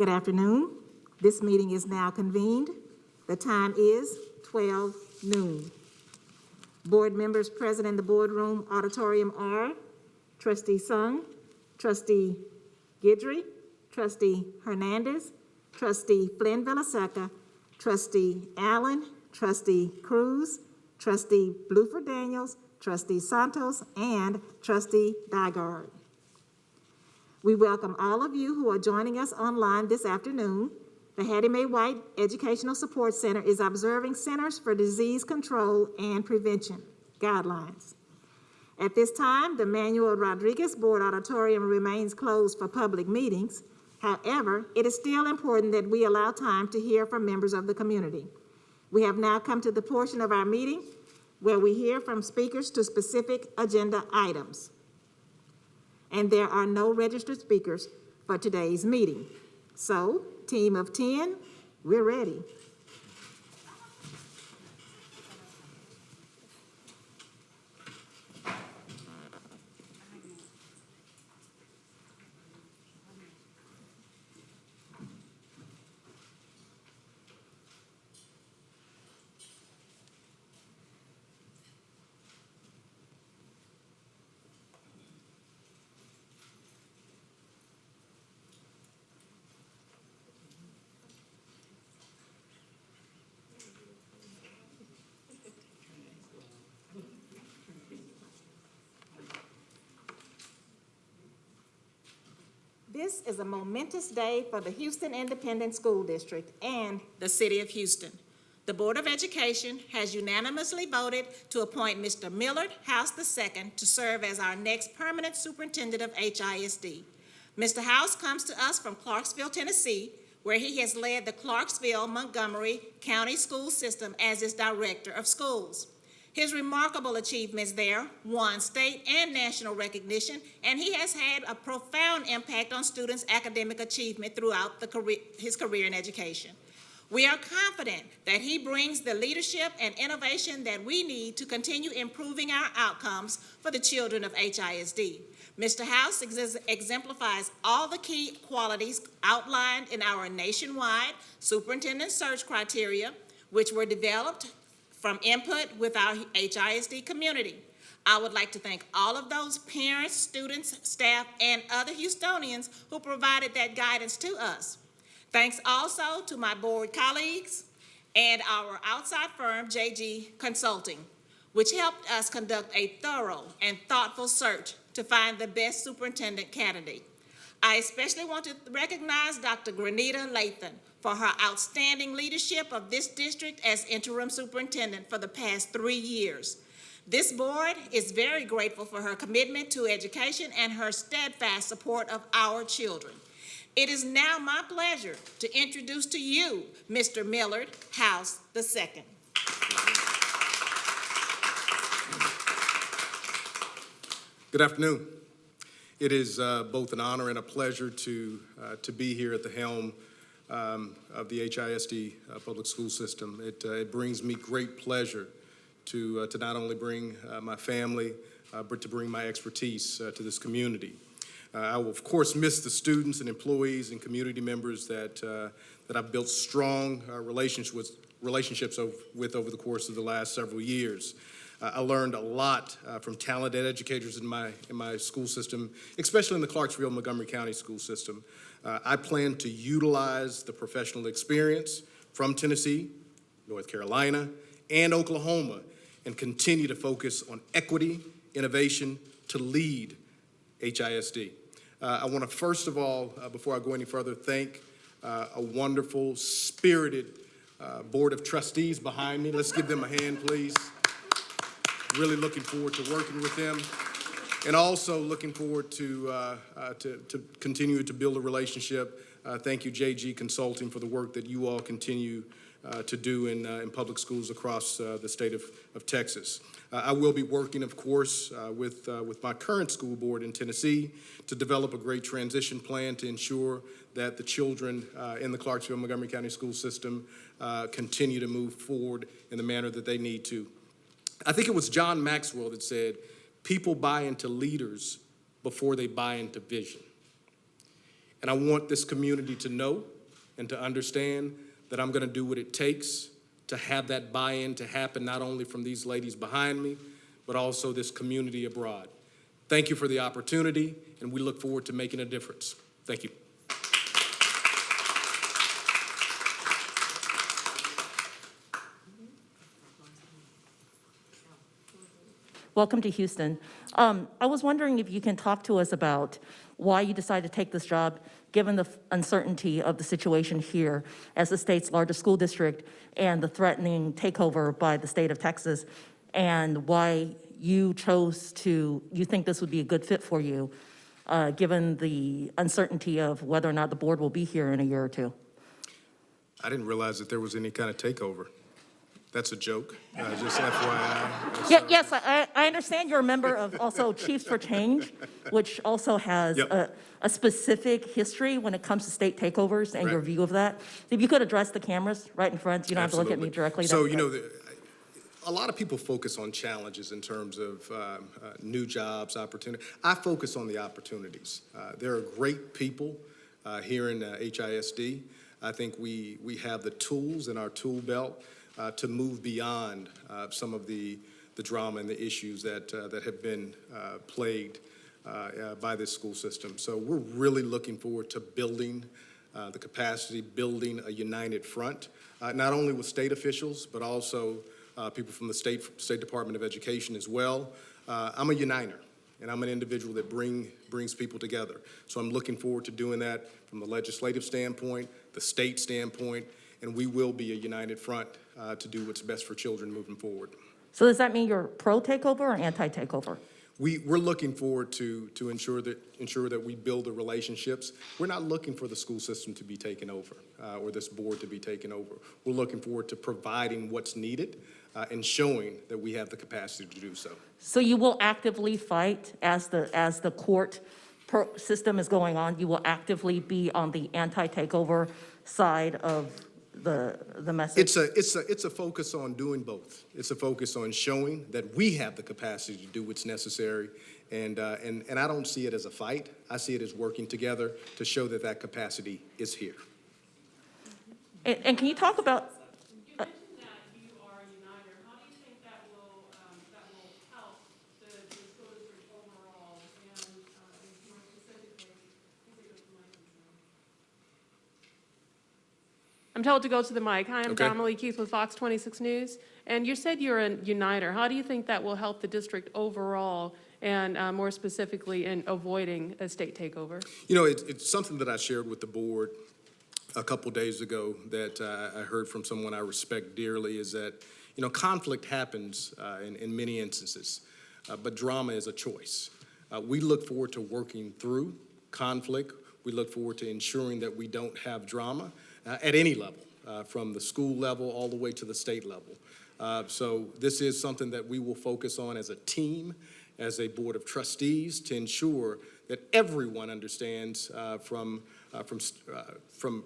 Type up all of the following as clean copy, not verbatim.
Good afternoon. This meeting is now convened. The time is 12 noon. Board members present in the boardroom auditorium are Trustee Sung, Trustee Guidry, Trustee Hernandez, Trustee Flynn Villaseca, Trustee Allen, Trustee Cruz, Trustee Bluford Daniels, Trustee Santos, and Trustee Dygard. We welcome all of you who are joining us online this afternoon. The Hattie Mae White Educational Support Center is observing Centers for Disease Control and Prevention guidelines. At this time, the Manuel Rodriguez Board Auditorium remains closed for public meetings. However, it is still important that we allow time to hear from members of the community. We have now come to the portion of our meeting where we hear from speakers to specific agenda items. And there are no registered speakers for today's meeting. So, team of 10, we're ready. This is a momentous day for the Houston Independent School District and the City of Houston. The Board of Education has unanimously voted to appoint Mr. Millard House II to serve as our next permanent superintendent of HISD. Mr. House comes to us from Clarksville, Tennessee, where he has led the Clarksville-Montgomery County School System as its director of schools. His remarkable achievements there won state and national recognition, and he has had a profound impact on students' academic achievement throughout his career in education. We are confident that he brings the leadership and innovation that we need to continue improving our outcomes for the children of HISD. Mr. House exemplifies all the key qualities outlined in our nationwide superintendent search criteria, which were developed from input with our HISD community. I would like to thank all of those parents, students, staff, and other Houstonians who provided that guidance to us. Thanks also to my board colleagues and our outside firm, JG Consulting, which helped us conduct a thorough and thoughtful search to find the best superintendent candidate. I especially want to recognize Dr. Granita Lathan for her outstanding leadership of this district as interim superintendent for the past 3 years. This board is very grateful for her commitment to education and her steadfast support of our children. It is now my pleasure to introduce to you Mr. Millard House II. Good afternoon. It is both an honor and a pleasure to be here at the helm of the HISD public school system. It brings me great pleasure to not only bring my family, but to bring my expertise to this community. I will, of course, miss the students and employees and community members that I've built strong relationships with over the course of the last several years. I learned a lot from talented educators in my school system, especially in the Clarksville-Montgomery County school system. I plan to utilize the professional experience from Tennessee, North Carolina, and Oklahoma, and continue to focus on equity, innovation to lead HISD. I want to first of all, before I go any further, thank a wonderful, spirited board of trustees behind me. Let's give them a hand, please. Really looking forward to working with them, and also looking forward to continue to build a relationship. Thank you, JG Consulting, for the work that you all continue to do in public schools across the state of Texas. I will be working, of course, with my current school board in Tennessee to develop a great transition plan to ensure that the children in the Clarksville-Montgomery County school system continue to move forward in the manner that they need to. I think it was John Maxwell that said, people buy into leaders before they buy into vision. And I want this community to know and to understand that I'm going to do what it takes to have that buy-in to happen, not only from these ladies behind me, but also this community abroad. Thank you for the opportunity, and we look forward to making a difference. Thank you. Welcome to Houston. I was wondering if you can talk to us about why you decided to take this job, given the uncertainty of the situation here as the state's largest school district and the threatening takeover by the state of Texas, and why you think this would be a good fit for you, given the uncertainty of whether or not the board will be here in a year or two. I didn't realize that there was any kind of takeover. That's a joke, just FYI. Yes, I understand you're a member of also Chiefs for Change, which also has Yep. a specific history when it comes to state takeovers and your Right. view of that. If you could address the cameras right in front, you don't have to look at me Absolutely. directly. So, that'd be great. a lot of people focus on challenges in terms of new jobs, opportunity. I focus on the opportunities. There are great people here in HISD. I think we have the tools in our tool belt to move beyond some of the drama and the issues that have been plagued by this school system. So we're really looking forward to building the capacity, building a united front, not only with state officials, but also people from the State Department of Education as well. I'm a uniter, and I'm an individual that brings people together. So I'm looking forward to doing that from the legislative standpoint, the state standpoint, and we will be a united front to do what's best for children moving forward. So does that mean you're pro-takeover or anti-takeover? We're looking forward to ensure that we build the relationships. We're not looking for the school system to be taken over or this board to be taken over. We're looking forward to providing what's needed and showing that we have the capacity to do so. So you will actively fight as the court system is going on. You will actively be on the anti-takeover side of the message. It's a focus on doing both. It's a focus on showing that we have the capacity to do what's necessary, and I don't see it as a fight. I see it as working together to show that that capacity is here. And can you talk about? You mentioned that you are a uniter. How do you think that will help the school district overall, and more specifically? I'm told to go to the mic. Hi, I'm Okay. Donnelly Keith with Fox 26 News, and you said you're a uniter. How do you think that will help the district overall, and more specifically in avoiding a state takeover? It's something that I shared with the board a couple days ago that I heard from someone I respect dearly, is that, conflict happens in many instances, but drama is a choice. We look forward to working through conflict. We look forward to ensuring that we don't have drama at any level, from the school level all the way to the state level. So this is something that we will focus on as a team, as a board of trustees, to ensure that everyone understands from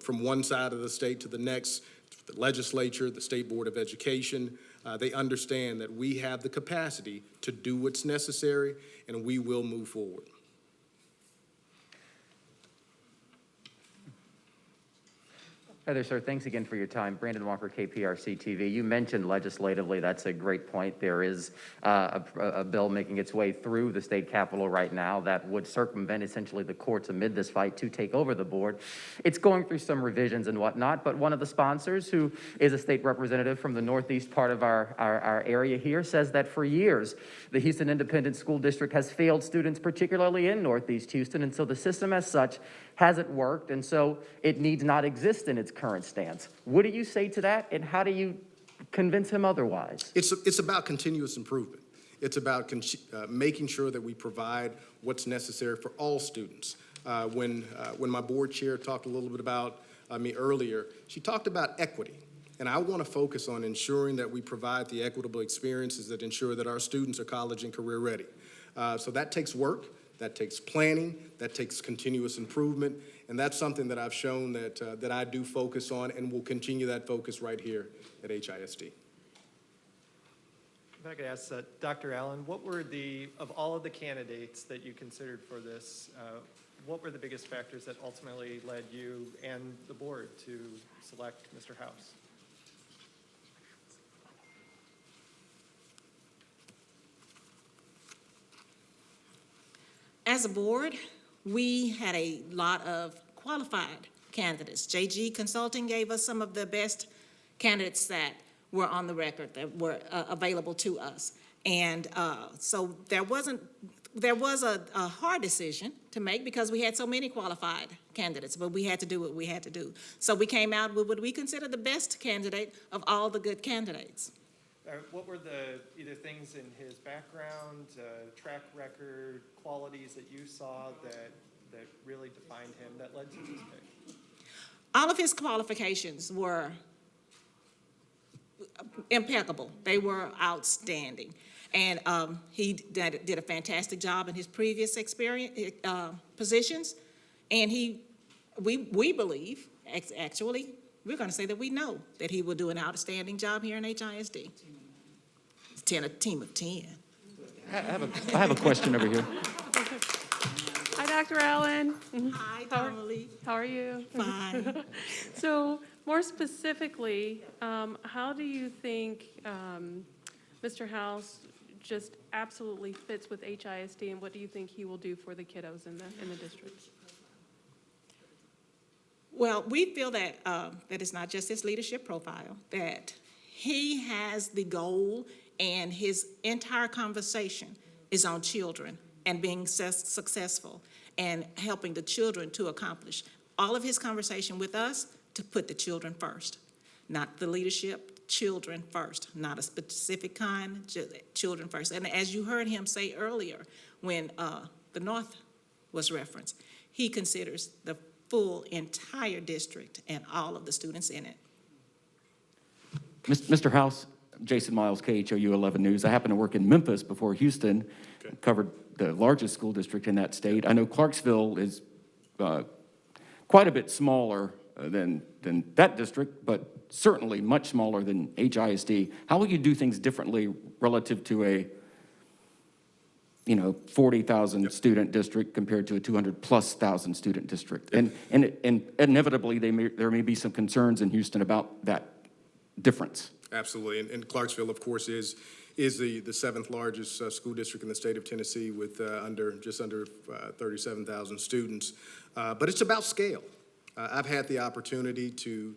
one side of the state to the next, the legislature, the State Board of Education, they understand that we have the capacity to do what's necessary, and we will move forward. Hi there, sir. Thanks again for your time. Brandon Walker, KPRC TV. You mentioned legislatively, that's a great point. There is a bill making its way through the state capitol right now that would circumvent essentially the courts amid this fight to take over the board. It's going through some revisions and whatnot, but one of the sponsors, who is a state representative from the northeast part of our area here, says that for years, the Houston Independent School District has failed students, particularly in Northeast Houston, and so the system as such hasn't worked, and so it needs not exist in its current stance. What do you say to that, and how do you convince him otherwise? It's about continuous improvement. It's about making sure that we provide what's necessary for all students. When my board chair talked a little bit about me earlier, she talked about equity. And I want to focus on ensuring that we provide the equitable experiences that ensure that our students are college and career ready. So that takes work. That takes planning, that takes continuous improvement, and that's something that I've shown that I do focus on, and will continue that focus right here at HISD. If I could ask Dr. Allen, what were of all of the candidates that you considered for this, what were the biggest factors that ultimately led you and the board to select Mr. House? As a board, we had a lot of qualified candidates. JG Consulting gave us some of the best candidates that were on the record, that were available to us. And so there was a hard decision to make because we had so many qualified candidates, but we had to do what we had to do. So we came out with what we consider the best candidate of all the good candidates. What were the either things in his background, track record, qualities that you saw that really defined him that led to this pick? All of his qualifications were impeccable. They were outstanding. And he did a fantastic job in his previous positions. And we believe, actually, we're going to say that we know that he will do an outstanding job here in HISD. A team of 10. I have a question over here. Hi, Dr. Allen. Hi, Donnelly. How are you? Fine. So more specifically, how do you think Mr. House just absolutely fits with HISD, and what do you think he will do for the kiddos in the district? Well, we feel that that it's not just his leadership profile, that he has the goal and his entire conversation is on children and being successful and helping the children to accomplish. All of his conversation with us to put the children first, not the leadership, children first, not a specific kind, just children first. And as you heard him say earlier, when the North was referenced, he considers the full entire district and all of the students in it. Mr. House, Jason Miles, KHOU 11 News. I happened to work in Memphis before Houston, covered the largest school district in that state. I know Clarksville is quite a bit smaller than that district, but certainly much smaller than HISD. How will you do things differently relative to a 40,000 student district compared to a 200,000+ student district? And inevitably, there may be some concerns in Houston about that difference. Absolutely, and Clarksville, of course, is the seventh largest school district in the state of Tennessee with just under 37,000 students. But it's about scale. I've had the opportunity to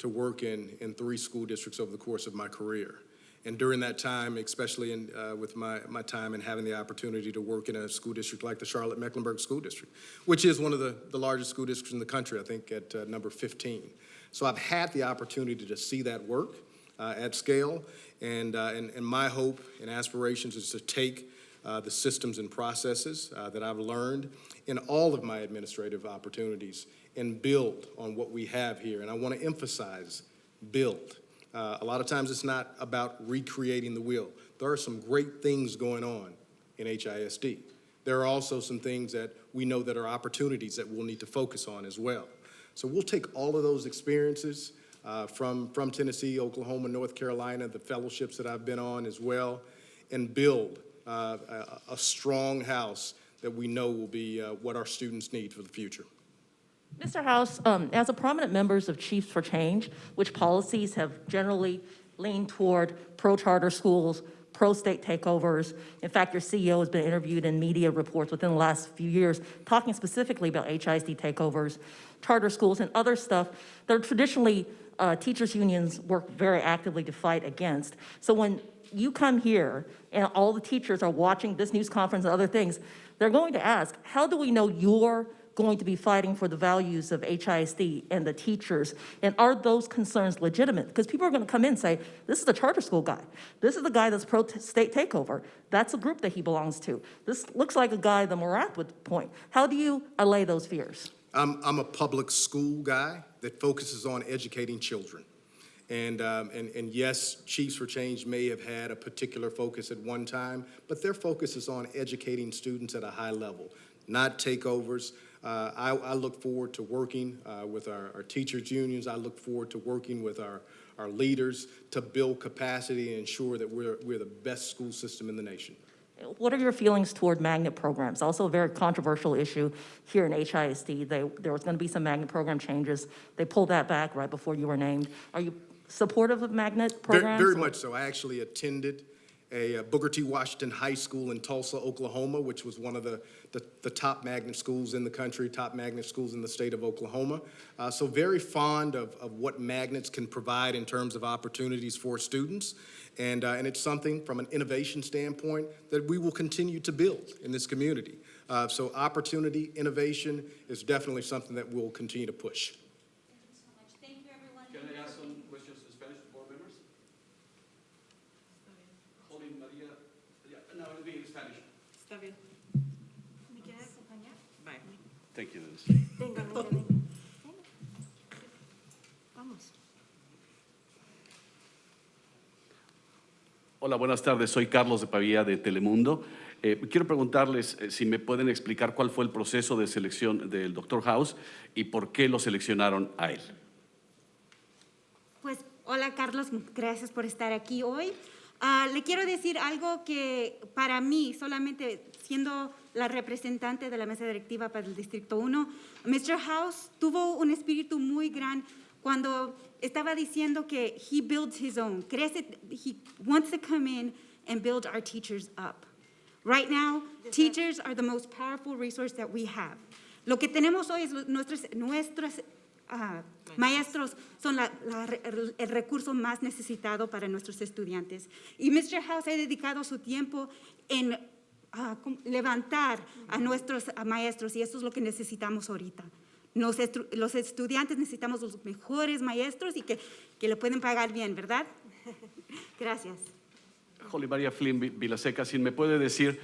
work in 3 school districts over the course of my career. And during that time, especially with my time and having the opportunity to work in a school district like the Charlotte-Mecklenburg School District, which is one of the largest school districts in the country, I think at number 15. So I've had the opportunity to see that work at scale, and my hope and aspirations is to take the systems and processes that I've learned in all of my administrative opportunities and build on what we have here. And I want to emphasize build. A lot of times it's not about recreating the wheel. There are some great things going on in HISD. There are also some things that we know that are opportunities that we'll need to focus on as well. So we'll take all of those experiences from Tennessee, Oklahoma, North Carolina, the fellowships that I've been on as well, and build a strong house that we know will be what our students need for the future. Mr. House, as a prominent members of Chiefs for Change, which policies have generally leaned toward pro-charter schools, pro-state takeovers. In fact, your CEO has been interviewed in media reports within the last few years, talking specifically about HISD takeovers, charter schools, and other stuff that are traditionally teachers' unions work very actively to fight against. So when you come here and all the teachers are watching this news conference and other things, they're going to ask, how do we know you're going to be fighting for the values of HISD and the teachers? And are those concerns legitimate? Because people are going to come in and say, this is the charter school guy. This is the guy that's pro-state takeover. That's a group that he belongs to. This looks like a guy the Morat would point. How do you allay those fears? I'm a public school guy that focuses on educating children. And yes, Chiefs for Change may have had a particular focus at one time, but their focus is on educating students at a high level, not takeovers. I look forward to working with our teachers' unions. I look forward to working with our leaders to build capacity and ensure that we're the best school system in the nation. what are your feelings toward magnet programs? Also a very controversial issue here in HISD. There was going to be some magnet program changes. They pulled that back right before you were named. Are you supportive of magnet programs? Very much so. I actually attended a Booker T. Washington High School in Tulsa, Oklahoma, which was one of the top magnet schools in the country, top magnet schools in the state of Oklahoma. So very fond of what magnets can provide in terms of opportunities for students. And it's something from an innovation standpoint that we will continue to build in this community. So opportunity, innovation is definitely something that we'll continue to push. Thank you, everyone. Can I ask some questions in Spanish to board members? Holy Maria, yeah, no, it'll be in Spanish. Está bien. ¿Me quieres acompañar? Bye. Thank you, Dennis. Venga, venga, venga. Vamos. Hola, buenas tardes. Soy Carlos de Pavía de Telemundo. Quiero preguntarles si me pueden explicar cuál fue el proceso de selección del Dr. House y por qué lo seleccionaron a él. Pues, hola Carlos, gracias por estar aquí hoy. Le quiero decir algo que para mí, solamente siendo la representante de la mesa directiva para el Distrito 1, Mr. House tuvo un espíritu muy gran cuando estaba diciendo que he builds his own. He wants to come in and build our teachers up. Right now, teachers are the most powerful resource that we have. Lo que tenemos hoy es nuestros maestros son el recurso más necesitado para nuestros estudiantes. Y Mr. House ha dedicado su tiempo en levantar a nuestros maestros y eso es lo que necesitamos ahorita. Los estudiantes necesitamos los mejores maestros y que le pueden pagar bien, ¿verdad? Gracias. Holy María Flynn Vilaseca, si me puede decir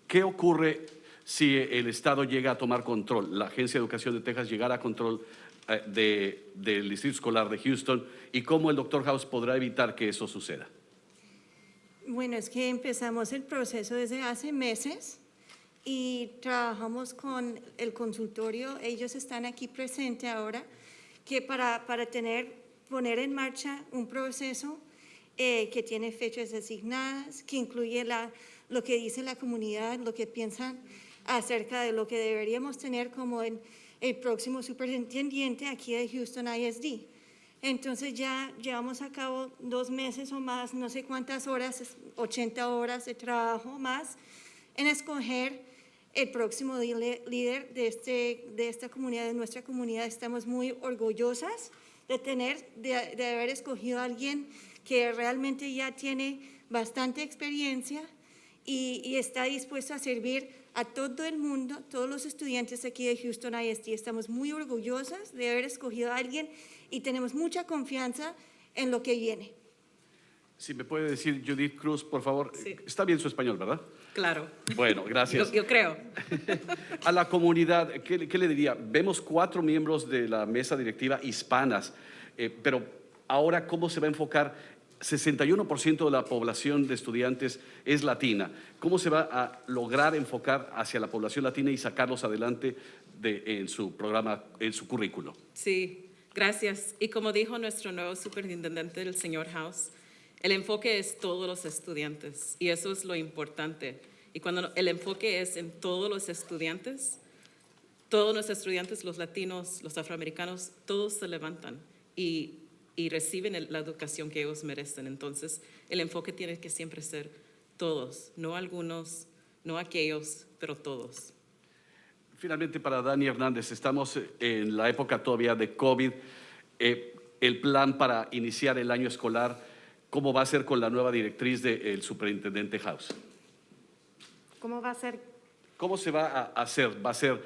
qué ocurre si el Estado llega a tomar control, la Agencia de Educación de Texas llegara a control del Distrito Escolar de Houston y cómo el Dr. House podrá evitar que eso suceda. Bueno, es que empezamos el proceso desde hace meses y trabajamos con el consultorio. Ellos están aquí presentes ahora, que para poner en marcha un proceso que tiene fechas asignadas, que incluye lo que dice la comunidad, lo que piensan acerca de lo que deberíamos tener como el próximo superintendente aquí de Houston ISD. Entonces ya llevamos a cabo 2 meses o más, no sé cuántas horas, 80 horas de trabajo más, en escoger el próximo líder de esta comunidad, de nuestra comunidad. Estamos muy orgullosas de haber escogido a alguien que realmente ya tiene bastante experiencia y está dispuesto a servir a todo el mundo, todos los estudiantes aquí de Houston ISD. Estamos muy orgullosas de haber escogido a alguien y tenemos mucha confianza en lo que viene. Si me puede decir, Judith Cruz, por favor, Sí. está bien su español, ¿verdad? Claro. Bueno, gracias. Yo creo. A la comunidad, ¿qué le diría? Vemos 4 miembros de la mesa directiva hispanas, pero ahora, ¿cómo se va a enfocar? 61% de la población de estudiantes es latina. ¿Cómo se va a lograr enfocar hacia la población latina y sacarlos adelante en su programa, en su currículo? Sí, gracias. Y como dijo nuestro nuevo superintendente, el señor House, el enfoque es todos los estudiantes y eso es lo importante. Y cuando el enfoque es en todos los estudiantes, los latinos, los afroamericanos, todos se levantan y reciben la educación que ellos merecen. Entonces, el enfoque tiene que siempre ser todos, no algunos, no aquellos, pero todos. Finalmente, para Dani Hernández, estamos en la época todavía de COVID. El plan para iniciar el año escolar, ¿cómo va a ser con la nueva directriz del superintendente House? ¿Cómo va a ser? ¿Cómo se va a hacer? ¿Va a ser,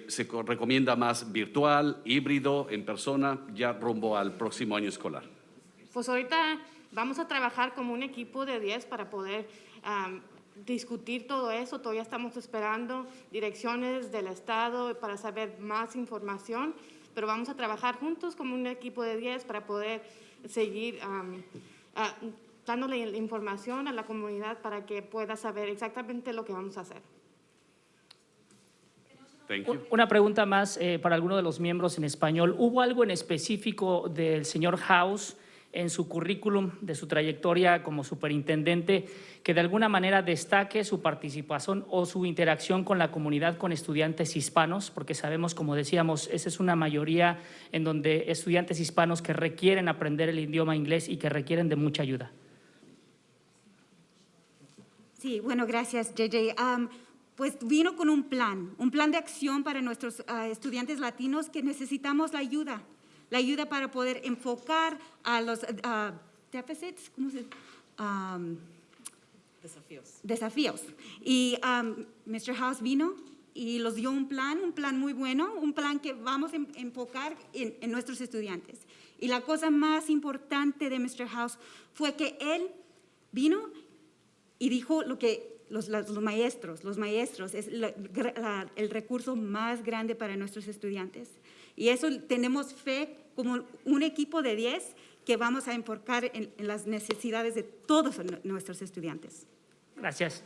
se recomienda más virtual, híbrido, en persona, ya rumbo al próximo año escolar? Pues ahorita vamos a trabajar como un equipo de 10 para poder discutir todo eso. Todavía estamos esperando direcciones del Estado para saber más información, pero vamos a trabajar juntos como un equipo de 10 para poder seguir dándole información a la comunidad para que pueda saber exactamente lo que vamos a hacer. Thank you. Una pregunta más para alguno de los miembros en español. ¿Hubo algo en específico del señor House en su currículum, de su trayectoria como superintendente, que de alguna manera destaque su participación o su interacción con la comunidad, con estudiantes hispanos, porque sabemos, como decíamos, esa es una mayoría en donde estudiantes hispanos que requieren aprender el idioma inglés y que requieren de mucha ayuda. Sí, bueno, gracias, JJ. Pues vino con un plan de acción para nuestros estudiantes latinos que necesitamos la ayuda para poder enfocar a los deficits, ¿cómo se desafíos. Y Mr. House vino y los dio un plan muy bueno, un plan que vamos a enfocar en nuestros estudiantes. Y la cosa más importante de Mr. House fue que él vino y dijo lo que los maestros es el recurso más grande para nuestros estudiantes. Y eso tenemos fe como un equipo de 10 que vamos a enfocar en las necesidades de todos nuestros estudiantes. Gracias.